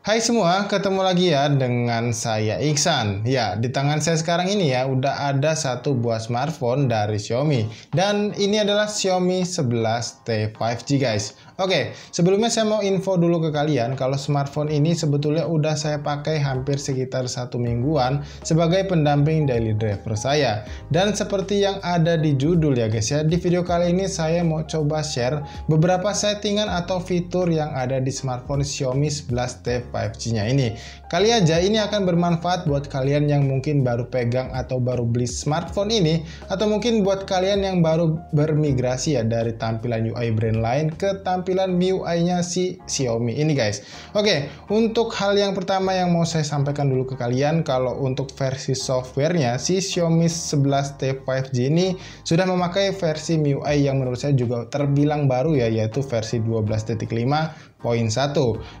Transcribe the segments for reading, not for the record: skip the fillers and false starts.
Hai semua, ketemu lagi ya dengan saya Iksan. Ya, di tangan saya sekarang ini ya udah ada satu buah smartphone dari Xiaomi. Dan ini adalah Xiaomi 11T 5G guys. Oke, sebelumnya saya mau info dulu ke kalian kalau smartphone ini sebetulnya udah saya pakai hampir sekitar 1 mingguan sebagai pendamping daily driver saya. Dan seperti yang ada di judul ya guys ya, di video kali ini saya mau coba share beberapa settingan atau fitur yang ada di smartphone Xiaomi 11T 5G-nya ini. Kali aja ini akan bermanfaat buat kalian yang mungkin baru pegang atau baru beli smartphone ini, atau mungkin buat kalian yang baru bermigrasi ya dari tampilan UI brand lain ke tampilan MIUI-nya si Xiaomi ini guys. Oke, untuk hal yang pertama yang mau saya sampaikan dulu ke kalian, kalau untuk versi softwarenya si Xiaomi 11T 5G ini sudah memakai versi MIUI yang menurut saya juga terbilang baru ya, yaitu versi 12.5.1.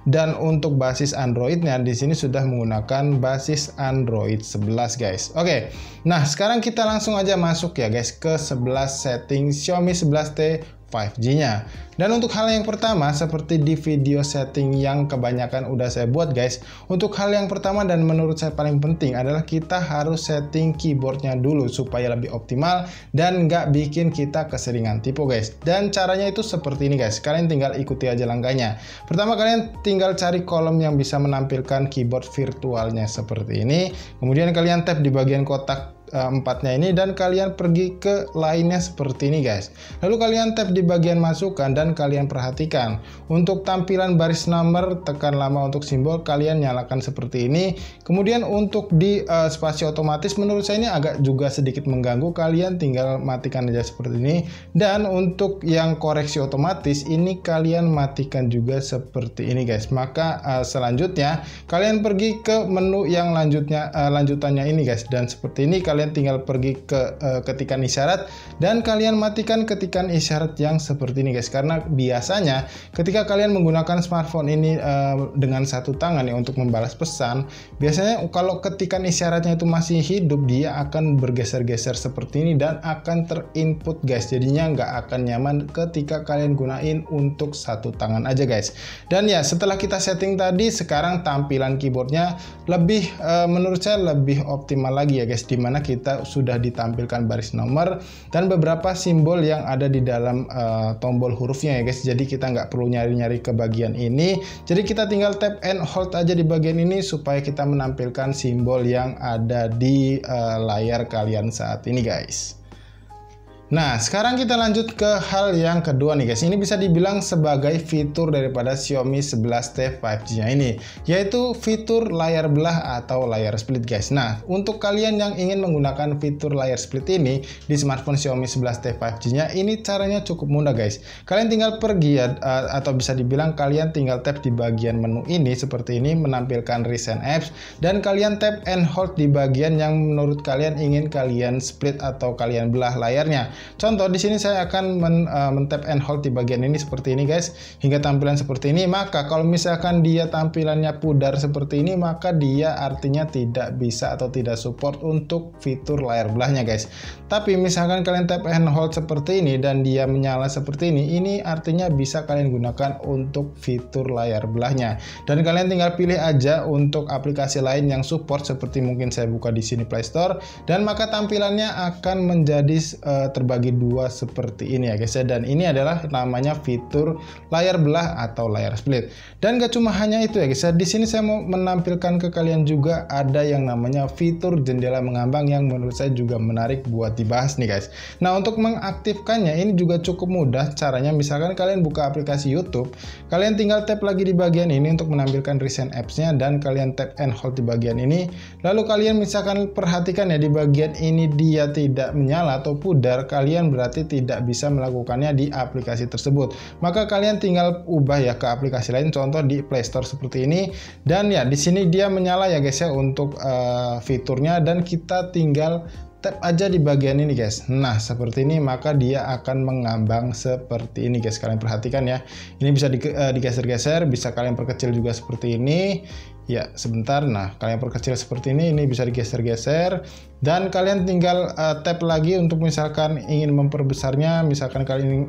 Dan untuk basis Androidnya di sini sudah menggunakan basis Android 11 guys. Oke, nah sekarang kita langsung aja masuk ya guys ke 11 setting Xiaomi 11T 5G-nya. Dan untuk hal yang pertama, seperti di video setting yang kebanyakan udah saya buat guys, untuk hal yang pertama dan menurut saya paling penting adalah kita harus setting keyboardnya dulu supaya lebih optimal dan nggak bikin kita keseringan tipu guys. Dan caranya itu seperti ini guys, kalian tinggal ikuti aja langkahnya. Pertama, kalian tinggal cari kolom yang bisa menampilkan keyboard virtualnya seperti ini, kemudian kalian tap di bagian kotak empatnya ini dan kalian pergi ke lainnya seperti ini guys. Lalu kalian tap di bagian masukan dan kalian perhatikan untuk tampilan baris nomor, tekan lama untuk simbol, kalian nyalakan seperti ini. Kemudian untuk di spasi otomatis menurut saya ini agak juga sedikit mengganggu, kalian tinggal matikan aja seperti ini. Dan untuk yang koreksi otomatis ini kalian matikan juga seperti ini guys. Maka selanjutnya kalian pergi ke menu yang lanjutannya ini guys, dan seperti ini kalian tinggal pergi ke ketikan isyarat dan kalian matikan ketikan isyarat yang seperti ini guys, karena biasanya ketika kalian menggunakan smartphone ini dengan satu tangan ya untuk membalas pesan, biasanya kalau ketikan isyaratnya itu masih hidup, dia akan bergeser-geser seperti ini dan akan terinput guys, jadinya nggak akan nyaman ketika kalian gunain untuk satu tangan aja guys. Dan ya setelah kita setting tadi, sekarang tampilan keyboardnya lebih menurut saya lebih optimal lagi ya guys, dimana kita sudah ditampilkan baris nomor dan beberapa simbol yang ada di dalam tombol hurufnya ya guys. Jadi kita nggak perlu nyari-nyari ke bagian ini, jadi kita tinggal tap and hold aja di bagian ini supaya kita menampilkan simbol yang ada di layar kalian saat ini guys. Nah, sekarang kita lanjut ke hal yang kedua nih guys. Ini bisa dibilang sebagai fitur daripada Xiaomi 11T 5G-nya ini, yaitu fitur layar belah atau layar split guys. Nah, untuk kalian yang ingin menggunakan fitur layar split ini di smartphone Xiaomi 11T 5G-nya, ini caranya cukup mudah guys. Kalian tinggal pergi ya, atau bisa dibilang kalian tinggal tap di bagian menu ini seperti ini, menampilkan recent apps, dan kalian tap and hold di bagian yang menurut kalian ingin kalian split atau kalian belah layarnya. Contoh di sini saya akan men-tap and hold di bagian ini seperti ini guys, hingga tampilan seperti ini. Maka kalau misalkan dia tampilannya pudar seperti ini, maka dia artinya tidak bisa atau tidak support untuk fitur layar belahnya guys. Tapi misalkan kalian tap and hold seperti ini dan dia menyala seperti ini artinya bisa kalian gunakan untuk fitur layar belahnya. Dan kalian tinggal pilih aja untuk aplikasi lain yang support, seperti mungkin saya buka di sini Play Store, dan maka tampilannya akan menjadi terbagi dua seperti ini ya guys ya. Dan ini adalah namanya fitur layar belah atau layar split. Dan gak cuma hanya itu ya guys ya, di sini saya mau menampilkan ke kalian juga ada yang namanya fitur jendela mengambang yang menurut saya juga menarik buat dibahas nih guys. Nah, untuk mengaktifkannya ini juga cukup mudah caranya. Misalkan kalian buka aplikasi YouTube, kalian tinggal tap lagi di bagian ini untuk menampilkan recent apps-nya dan kalian tap and hold di bagian ini. Lalu kalian misalkan perhatikan ya di bagian ini dia tidak menyala atau pudar, kalian berarti tidak bisa melakukannya di aplikasi tersebut. Maka kalian tinggal ubah ya ke aplikasi lain, contoh di Play Store seperti ini. Dan ya di sini dia menyala ya guys ya untuk fiturnya, dan kita tinggal tap aja di bagian ini guys. Nah seperti ini, maka dia akan mengambang seperti ini guys. Kalian perhatikan ya, ini bisa digeser-geser, bisa kalian perkecil juga seperti ini. Ya, sebentar. Nah, kalian perkecil seperti ini bisa digeser-geser. Dan kalian tinggal tap lagi untuk misalkan ingin memperbesarnya, misalkan kalian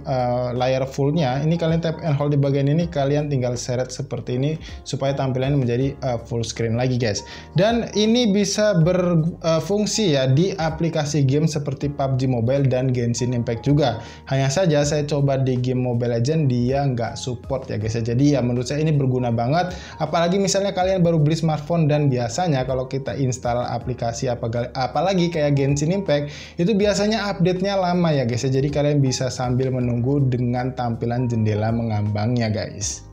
layar fullnya, ini kalian tap and hold di bagian ini, kalian tinggal seret seperti ini supaya tampilannya menjadi full screen lagi guys. Dan ini bisa berfungsi ya di aplikasi game seperti PUBG Mobile dan Genshin Impact juga. Hanya saja saya coba di game Mobile Legends dia nggak support ya guys. Jadi ya menurut saya ini berguna banget, apalagi misalnya kalian baru beli smartphone dan biasanya kalau kita install aplikasi apalagi kayak Genshin Impact itu biasanya update-nya lama ya guys. Jadi kalian bisa sambil menunggu dengan tampilan jendela mengambangnya guys.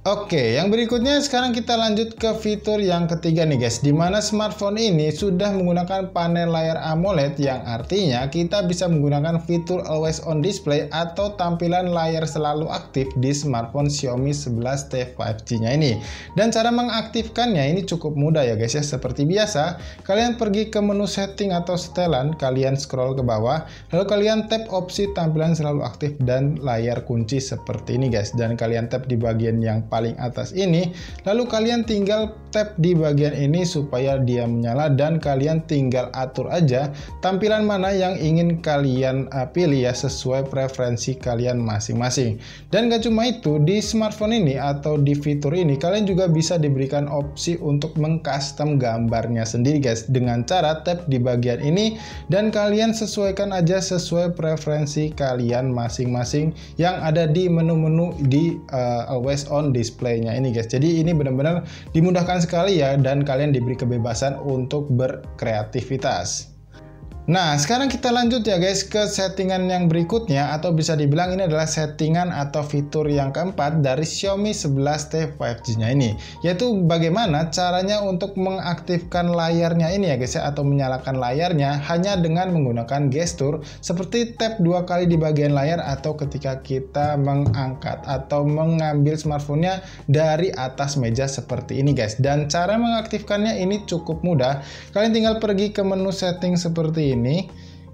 Oke, yang berikutnya sekarang kita lanjut ke fitur yang ketiga nih guys, dimana smartphone ini sudah menggunakan panel layar AMOLED yang artinya kita bisa menggunakan fitur Always On Display atau tampilan layar selalu aktif di smartphone Xiaomi 11T 5G-nya ini. Dan cara mengaktifkannya ini cukup mudah ya guys ya, seperti biasa kalian pergi ke menu setting atau setelan, kalian scroll ke bawah, lalu kalian tap opsi tampilan selalu aktif dan layar kunci seperti ini guys, dan kalian tap di bagian yang paling atas ini, lalu kalian tinggal tap di bagian ini supaya dia menyala dan kalian tinggal atur aja tampilan mana yang ingin kalian pilih ya sesuai preferensi kalian masing-masing. Dan gak cuma itu, di smartphone ini atau di fitur ini kalian juga bisa diberikan opsi untuk mengcustom gambarnya sendiri guys, dengan cara tap di bagian ini dan kalian sesuaikan aja sesuai preferensi kalian masing-masing yang ada di menu-menu di Always On Display-nya ini guys. Jadi ini benar-benar dimudahkan sekali ya, dan kalian diberi kebebasan untuk berkreativitas. Nah, sekarang kita lanjut ya guys ke settingan yang berikutnya, atau bisa dibilang ini adalah settingan atau fitur yang keempat dari Xiaomi 11T 5G-nya ini, yaitu bagaimana caranya untuk mengaktifkan layarnya ini ya guys ya, atau menyalakan layarnya hanya dengan menggunakan gestur seperti tap 2 kali di bagian layar atau ketika kita mengangkat atau mengambil smartphone-nya dari atas meja seperti ini guys. Dan cara mengaktifkannya ini cukup mudah, kalian tinggal pergi ke menu setting seperti ini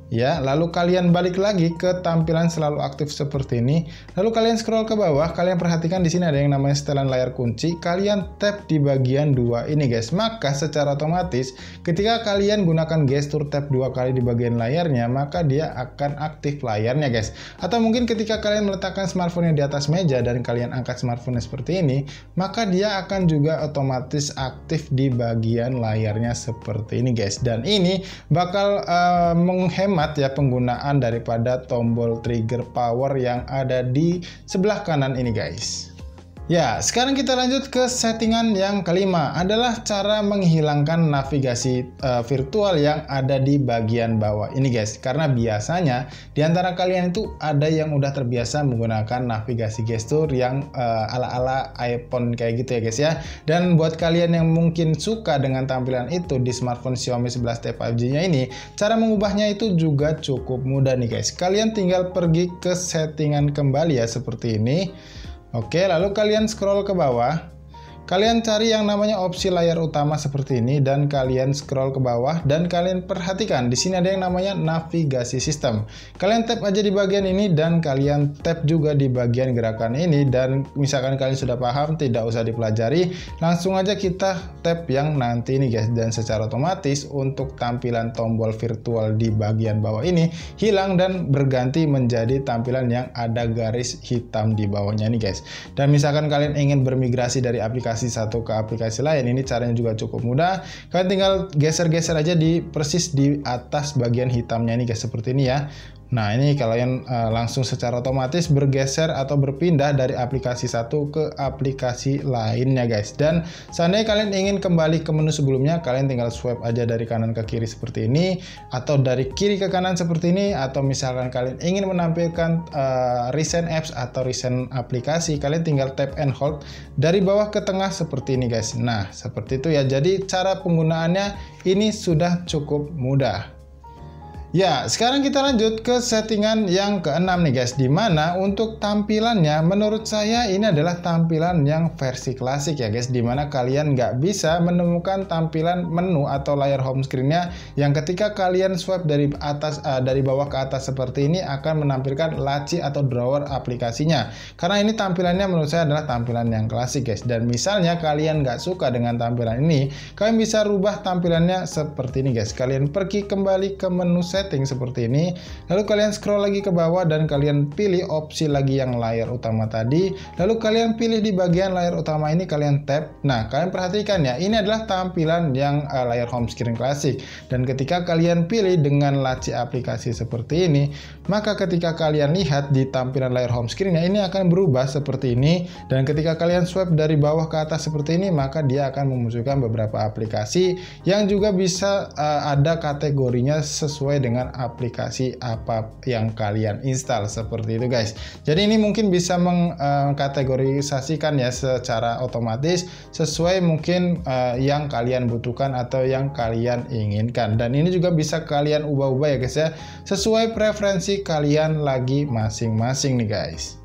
ya, lalu kalian balik lagi ke tampilan selalu aktif seperti ini, lalu kalian scroll ke bawah, kalian perhatikan di sini ada yang namanya setelan layar kunci, kalian tap di bagian 2 ini guys, maka secara otomatis ketika kalian gunakan gestur tap 2 kali di bagian layarnya, maka dia akan aktif layarnya guys. Atau mungkin ketika kalian meletakkan smartphone di atas meja dan kalian angkat smartphone seperti ini, maka dia akan juga otomatis aktif di bagian layarnya seperti ini guys. Dan ini bakal menghemat ya penggunaan daripada tombol trigger power yang ada di sebelah kanan ini guys. Ya, sekarang kita lanjut ke settingan yang kelima, adalah cara menghilangkan navigasi virtual yang ada di bagian bawah ini guys. Karena biasanya di antara kalian itu ada yang udah terbiasa menggunakan navigasi gestur yang ala-ala iPhone kayak gitu ya guys ya. Dan buat kalian yang mungkin suka dengan tampilan itu di smartphone Xiaomi 11T 5G-nya ini, cara mengubahnya itu juga cukup mudah nih guys. Kalian tinggal pergi ke settingan kembali ya seperti ini. Oke, lalu kalian scroll ke bawah. Kalian cari yang namanya opsi layar utama seperti ini dan kalian scroll ke bawah dan kalian perhatikan di sini ada yang namanya navigasi sistem. Kalian tap aja di bagian ini dan kalian tap juga di bagian gerakan ini, dan misalkan kalian sudah paham tidak usah dipelajari, langsung aja kita tap yang nanti ini guys, dan secara otomatis untuk tampilan tombol virtual di bagian bawah ini hilang dan berganti menjadi tampilan yang ada garis hitam di bawahnya nih guys. Dan misalkan kalian ingin bermigrasi dari aplikasi satu ke aplikasi lain, ini caranya juga cukup mudah. Kalian tinggal geser-geser aja di persis di atas bagian hitamnya ini guys, seperti ini ya. Nah, ini kalian langsung secara otomatis bergeser atau berpindah dari aplikasi satu ke aplikasi lainnya guys. Dan seandainya kalian ingin kembali ke menu sebelumnya, kalian tinggal swipe aja dari kanan ke kiri seperti ini, atau dari kiri ke kanan seperti ini, atau misalkan kalian ingin menampilkan recent apps atau recent aplikasi, kalian tinggal tap and hold dari bawah ke tengah seperti ini guys. Nah, seperti itu ya. Jadi cara penggunaannya ini sudah cukup mudah. Ya, sekarang kita lanjut ke settingan yang keenam nih guys, dimana untuk tampilannya menurut saya ini adalah tampilan yang versi klasik ya guys, dimana kalian nggak bisa menemukan tampilan menu atau layar home screen-nya yang ketika kalian swipe dari atas dari bawah ke atas seperti ini akan menampilkan laci atau drawer aplikasinya. Karena ini tampilannya menurut saya adalah tampilan yang klasik guys, dan misalnya kalian nggak suka dengan tampilan ini, kalian bisa rubah tampilannya seperti ini guys. Kalian pergi kembali ke menu setting seperti ini, lalu kalian scroll lagi ke bawah dan kalian pilih opsi lagi yang layar utama tadi, lalu kalian pilih di bagian layar utama ini, kalian tap. Nah, kalian perhatikan ya, ini adalah tampilan yang layar home screen klasik, dan ketika kalian pilih dengan laci aplikasi seperti ini, maka ketika kalian lihat di tampilan layar home screen-nya ini akan berubah seperti ini, dan ketika kalian swipe dari bawah ke atas seperti ini, maka dia akan memunculkan beberapa aplikasi yang juga bisa ada kategorinya sesuai dengan aplikasi apa yang kalian install seperti itu guys. Jadi ini mungkin bisa mengkategorisasikan ya secara otomatis sesuai mungkin yang kalian butuhkan atau yang kalian inginkan, dan ini juga bisa kalian ubah-ubah ya guys ya, sesuai preferensi kalian lagi masing-masing nih guys.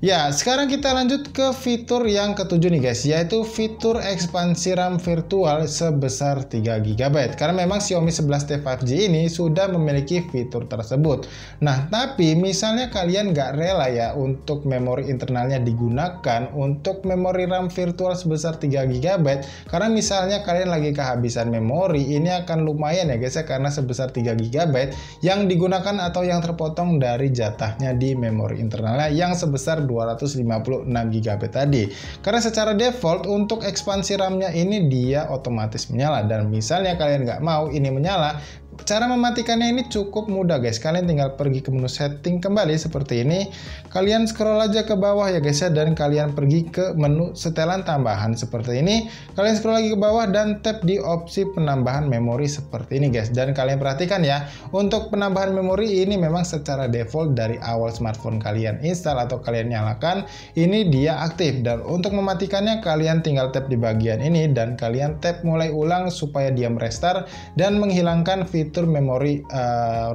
Ya, sekarang kita lanjut ke fitur yang ketujuh nih guys, yaitu fitur ekspansi RAM virtual sebesar 3 GB. Karena memang Xiaomi 11T 5G ini sudah memiliki fitur tersebut. Nah, tapi misalnya kalian nggak rela ya untuk memori internalnya digunakan untuk memori RAM virtual sebesar 3 GB, karena misalnya kalian lagi kehabisan memori, ini akan lumayan ya guys ya, karena sebesar 3 GB yang digunakan atau yang terpotong dari jatahnya di memori internalnya yang sebesar 256 GB tadi. Karena secara default untuk ekspansi RAM-nya ini dia otomatis menyala, dan misalnya kalian nggak mau ini menyala, cara mematikannya ini cukup mudah guys. Kalian tinggal pergi ke menu setting kembali seperti ini, kalian scroll aja ke bawah ya guys ya, dan kalian pergi ke menu setelan tambahan seperti ini, kalian scroll lagi ke bawah dan tap di opsi penambahan memori seperti ini guys. Dan kalian perhatikan ya, untuk penambahan memori ini memang secara default dari awal smartphone kalian install atau kalian nyalakan, ini dia aktif, dan untuk mematikannya kalian tinggal tap di bagian ini dan kalian tap mulai ulang supaya dia merestart dan menghilangkan fitur memori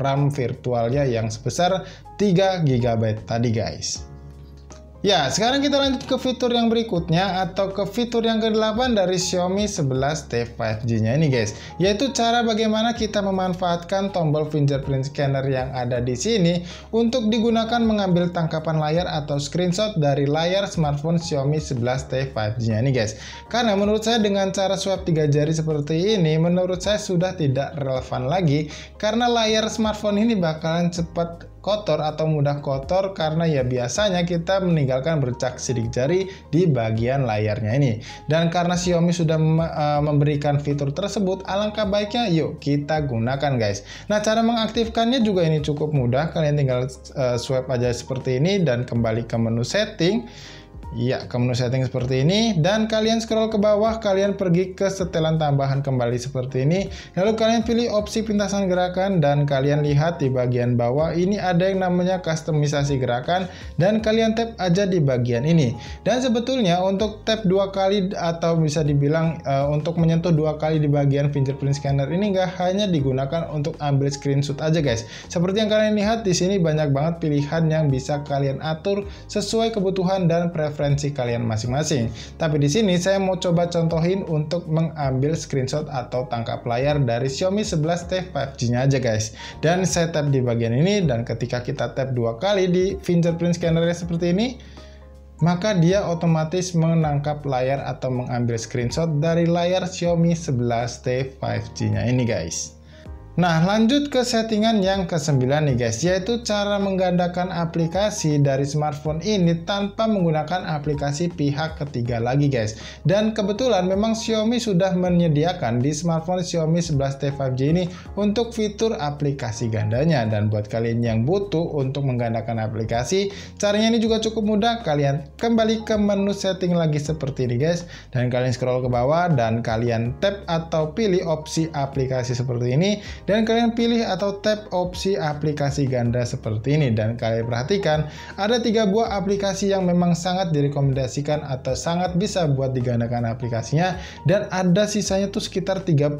RAM virtualnya yang sebesar 3 GB tadi guys. Ya, sekarang kita lanjut ke fitur yang berikutnya atau ke fitur yang ke-8 dari Xiaomi 11T 5G-nya ini guys, yaitu cara bagaimana kita memanfaatkan tombol fingerprint scanner yang ada di sini untuk digunakan mengambil tangkapan layar atau screenshot dari layar smartphone Xiaomi 11T 5G-nya ini guys. Karena menurut saya dengan cara swipe 3 jari seperti ini, menurut saya sudah tidak relevan lagi, karena layar smartphone ini bakalan cepat kotor atau mudah kotor karena ya biasanya kita meninggalkan bercak sidik jari di bagian layarnya ini. Dan karena Xiaomi sudah memberikan fitur tersebut, alangkah baiknya yuk kita gunakan guys. Nah, cara mengaktifkannya juga ini cukup mudah. Kalian tinggal swipe aja seperti ini dan kembali ke menu setting. Ya, ke menu setting seperti ini, dan kalian scroll ke bawah, kalian pergi ke setelan tambahan kembali seperti ini, lalu kalian pilih opsi pintasan gerakan, dan kalian lihat di bagian bawah ini ada yang namanya kustomisasi gerakan, dan kalian tap aja di bagian ini. Dan sebetulnya untuk tap 2 kali atau bisa dibilang untuk menyentuh 2 kali di bagian fingerprint scanner ini nggak hanya digunakan untuk ambil screenshot aja guys. Seperti yang kalian lihat di sini banyak banget pilihan yang bisa kalian atur sesuai kebutuhan dan preferensi kalian masing-masing. Tapi di sini saya mau coba contohin untuk mengambil screenshot atau tangkap layar dari Xiaomi 11T 5G-nya aja guys. Dan saya tap di bagian ini, dan ketika kita tap 2 kali di fingerprint scanner seperti ini, maka dia otomatis menangkap layar atau mengambil screenshot dari layar Xiaomi 11T 5G-nya ini guys. Nah, lanjut ke settingan yang ke-9 nih guys, yaitu cara menggandakan aplikasi dari smartphone ini tanpa menggunakan aplikasi pihak ketiga lagi guys. Dan kebetulan memang Xiaomi sudah menyediakan di smartphone Xiaomi 11T 5G ini untuk fitur aplikasi gandanya. Dan buat kalian yang butuh untuk menggandakan aplikasi, caranya ini juga cukup mudah. Kalian kembali ke menu setting lagi seperti ini guys, dan kalian scroll ke bawah dan kalian tap atau pilih opsi aplikasi seperti ini. dan kalian pilih atau tap opsi aplikasi ganda seperti ini. Dan kalian perhatikan ada 3 buah aplikasi yang memang sangat direkomendasikan atau sangat bisa buat digandakan aplikasinya, dan ada sisanya tuh sekitar 39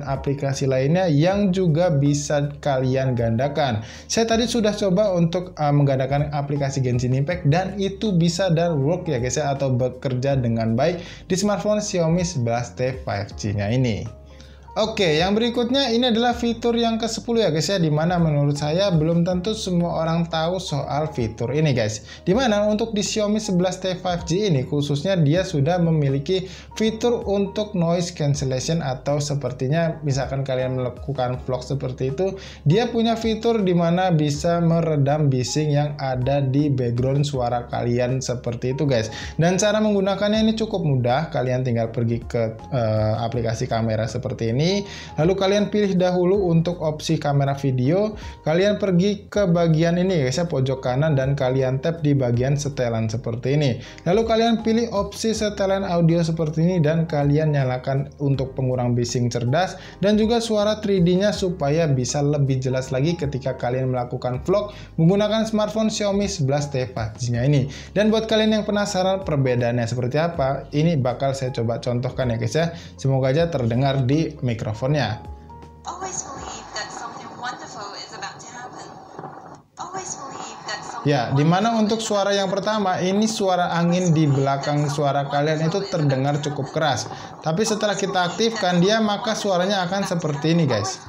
aplikasi lainnya yang juga bisa kalian gandakan. Saya tadi sudah coba untuk menggandakan aplikasi Genshin Impact dan itu bisa dan work ya guys ya, atau bekerja dengan baik di smartphone Xiaomi 11T 5G-nya ini. Oke, yang berikutnya ini adalah fitur yang ke-10 ya guys ya, dimana menurut saya belum tentu semua orang tahu soal fitur ini guys. Dimana untuk di Xiaomi 11T 5G ini khususnya dia sudah memiliki fitur untuk noise cancellation, atau sepertinya misalkan kalian melakukan vlog seperti itu, dia punya fitur dimana bisa meredam bising yang ada di background suara kalian seperti itu guys. Dan cara menggunakannya ini cukup mudah, kalian tinggal pergi ke aplikasi kamera seperti ini. Lalu kalian pilih dahulu untuk opsi kamera video, kalian pergi ke bagian ini guys ya, pojok kanan, dan kalian tap di bagian setelan seperti ini. Lalu kalian pilih opsi setelan audio seperti ini dan kalian nyalakan untuk pengurang bising cerdas dan juga suara 3D-nya supaya bisa lebih jelas lagi ketika kalian melakukan vlog menggunakan smartphone Xiaomi 11T 5G-nya ini. Dan buat kalian yang penasaran perbedaannya seperti apa, ini bakal saya coba contohkan ya guys ya. Semoga aja terdengar di mikrofonnya. Ya, dimana untuk suara yang pertama ini suara angin di belakang suara kalian itu terdengar cukup keras. Tapi setelah kita aktifkan dia, maka suaranya akan seperti ini guys.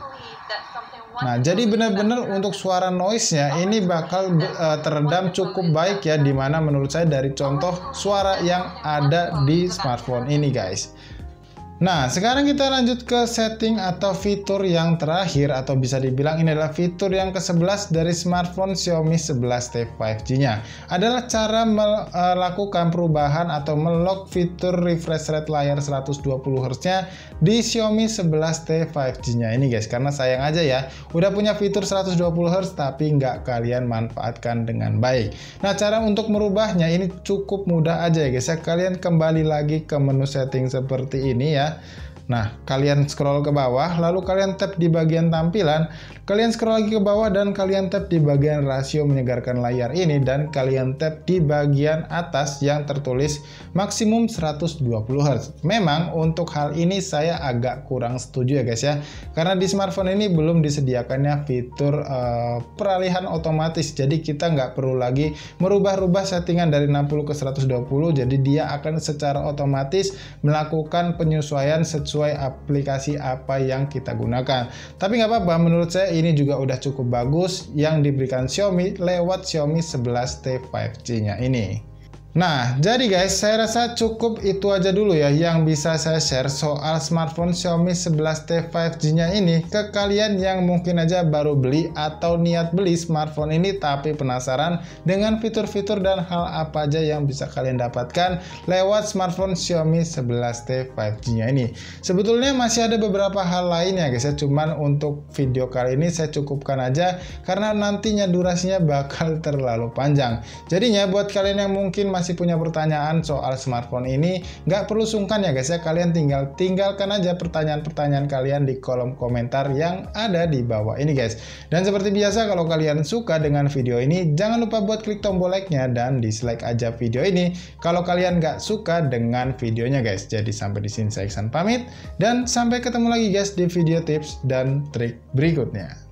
Nah, jadi benar-benar untuk suara noise-nya ini bakal teredam cukup baik ya, dimana menurut saya dari contoh suara yang ada di smartphone ini guys. Nah, sekarang kita lanjut ke setting atau fitur yang terakhir, atau bisa dibilang ini adalah fitur yang ke-11 dari smartphone Xiaomi 11T 5G-nya. Adalah cara melakukan perubahan atau melock fitur refresh rate layar 120Hz-nya di Xiaomi 11T 5G-nya ini guys. Karena sayang aja ya, udah punya fitur 120Hz tapi nggak kalian manfaatkan dengan baik. Nah, cara untuk merubahnya ini cukup mudah aja ya guys ya. Kalian kembali lagi ke menu setting seperti ini ya. Nah, kalian scroll ke bawah, lalu kalian tap di bagian tampilan, kalian scroll lagi ke bawah dan kalian tap di bagian rasio menyegarkan layar ini, dan kalian tap di bagian atas yang tertulis maksimum 120Hz. Memang untuk hal ini saya agak kurang setuju ya guys ya, karena di smartphone ini belum disediakannya fitur peralihan otomatis, jadi kita nggak perlu lagi merubah-rubah settingan dari 60 ke 120, jadi dia akan secara otomatis melakukan penyesuaian sesuai aplikasi apa yang kita gunakan. Tapi nggak apa-apa, menurut saya ini juga udah cukup bagus yang diberikan Xiaomi lewat Xiaomi 11T 5G-nya ini. Nah, jadi guys, saya rasa cukup itu aja dulu ya yang bisa saya share soal smartphone Xiaomi 11T 5G-nya ini ke kalian yang mungkin aja baru beli atau niat beli smartphone ini tapi penasaran dengan fitur-fitur dan hal apa aja yang bisa kalian dapatkan lewat smartphone Xiaomi 11T 5G-nya ini. Sebetulnya masih ada beberapa hal lain ya guys ya, cuman untuk video kali ini saya cukupkan aja karena nantinya durasinya bakal terlalu panjang. Jadinya buat kalian yang mungkin masih punya pertanyaan soal smartphone ini, nggak perlu sungkan ya guys ya, kalian tinggalkan aja pertanyaan-pertanyaan kalian di kolom komentar yang ada di bawah ini guys. Dan seperti biasa, kalau kalian suka dengan video ini, jangan lupa buat klik tombol like-nya dan dislike aja video ini kalau kalian nggak suka dengan videonya guys. Jadi sampai di sini saya Iksan pamit, dan sampai ketemu lagi guys di video tips dan trik berikutnya.